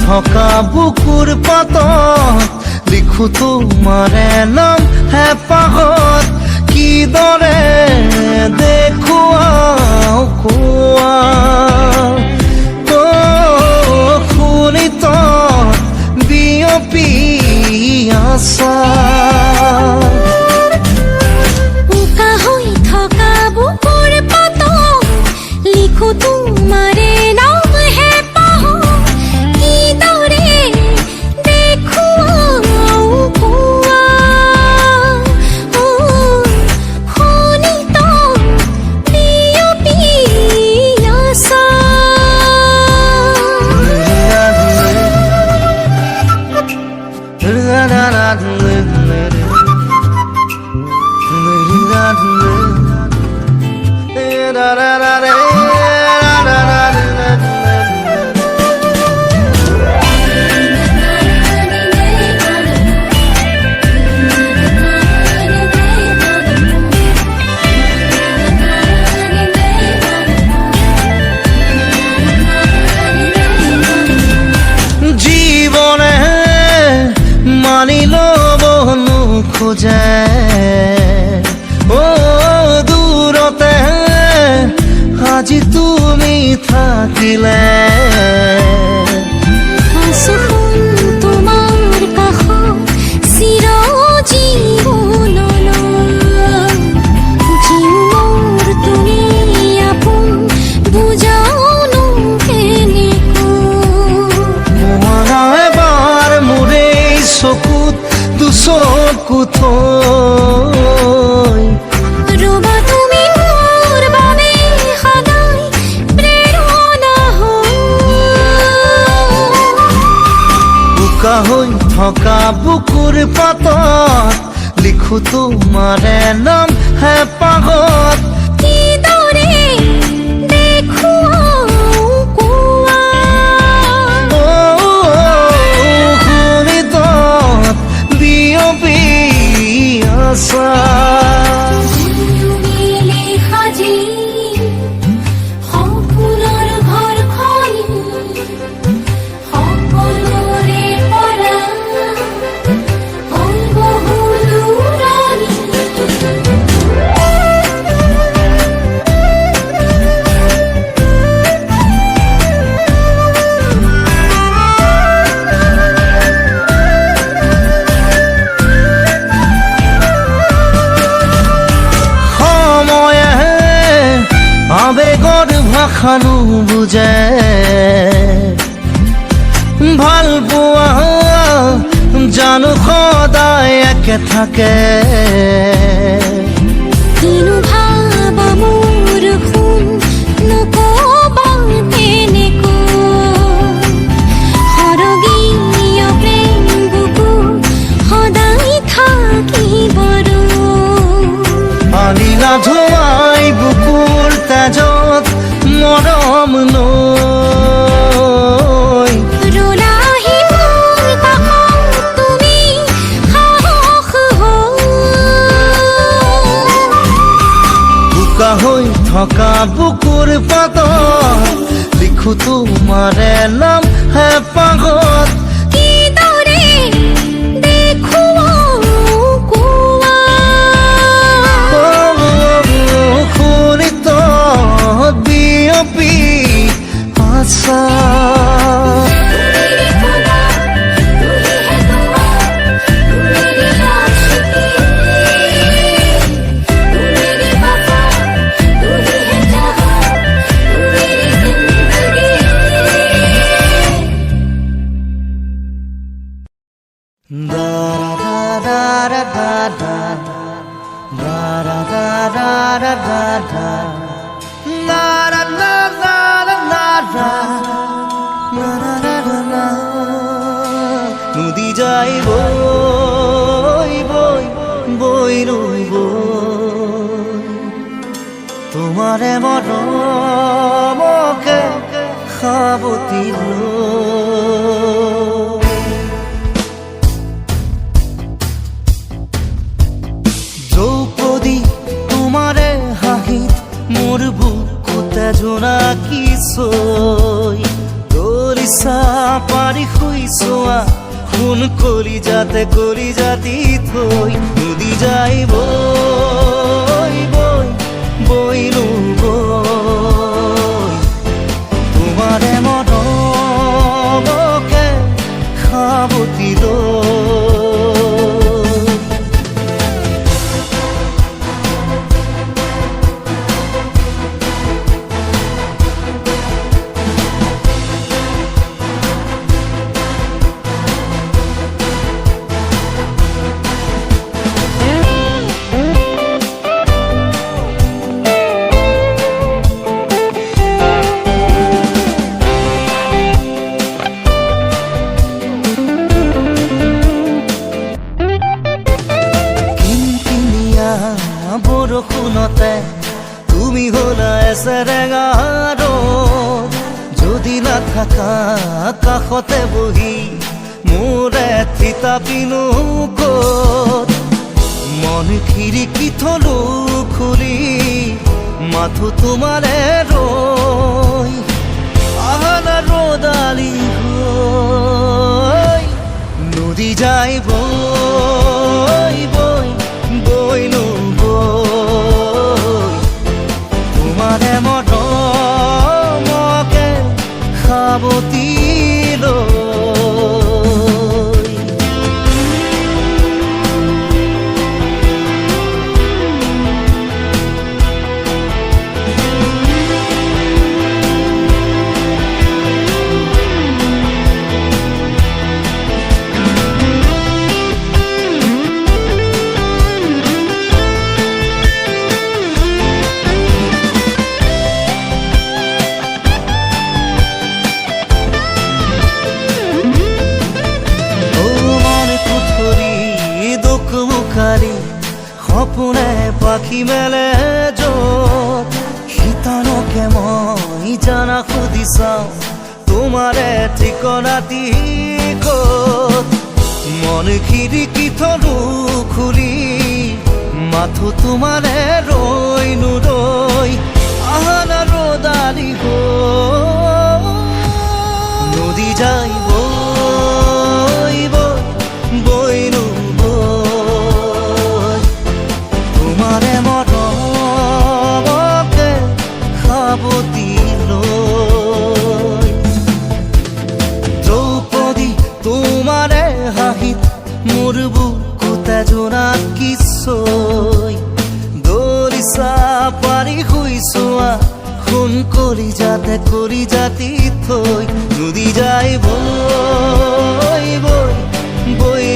থকা বুকুৰ পাতত লিখো তোমাৰে নাম হেঁপাহত কিদৰে দেখুৱাও কোৱা শুনিত বিয়পি আছা উকা হৈ থকা বুকুৰ পাতত লিখো তোমাৰে নাম খোজে দূৰতে আজি তুমি থাকিলে তোমাৰ কাষত চিৰ জীৱনলৈ মোৰ তুমি আপোন বুজাওনো কেনেকৈ এবাৰ মোৰে চকুত দুচকু থৈ ৰবা তুমি মোৰ বাবে সদায় প্ৰেৰণা বোকা হৈ থকা বুকুৰ পাতত লিখো তোমাৰে নাম হেঁপাহত কিদৰে দেখুৱাও কোৱা শুনিত বিয়পি আছা আবেগৰ ভাষা নুবুজে ভাল পোৱা জানো সদায় একে থাকে কিনো ভাবা মোৰ শুন নকবা তেনেকৈ সৰগীয় প্ৰেম বুকুত সদায় থাকিবৰ পানী নাধুৱাই বুকুৰ তেজত মৰম নৈ ৰোলাহি মোৰ কাষত তুমি সাহস বোকা হৈ থকা বুকুৰ পাতত লিখো তোমাৰে নাম হেঁপাহত কিদৰে দেখুৱাও কোৱা শুনিত বিয়পি আছা যায় বই বই বই রইব তোমারে মৰমকে সাবতি দ্রৌপদী তোমারে হাঁহিত মোর বুকুতে জোনাকি চৈ দৰিছা পাৰি শুইছোৱা খুন কলিজাতি থৈ নদী যায় বৈ বৈ বৈলো বৈ তোমাৰে মৰমকে সাবতি বৰষুণতে তুমি হলা এচেৰেঙা ৰ'দ যদি নাথাকা কাষতে বহি মোৰে থিতাপিনো ক'ত মন খিৰিকী থলো খুলি মাথো তোমাৰে ৰৈ আহানা ৰ'দালি হৈ নদী যায় বৈ বৈ বৈনো তোমারে মৰমকে সাবতি সপোনে পাখি মেলে য'ত শীতানকে মই জানা সুধি চাওঁ তোমাৰে ঠিকনাটি ক'ত মন খিৰিকী থলো খুলি মাথো তোমাৰে ৰৈনো ৰৈ আহানা ৰ'দালি নদী যায় বৈ বৈ বৈনো তোমারে মৰমকে সাবতি দ্রৌপদী তোমারে হাঁহিত মোর বুকুতে জোনাকি চৈ দৰিছা পাৰি শুইছোৱা খুন কলিজাতি থৈ নদী যায় বৈ বৈ বৈ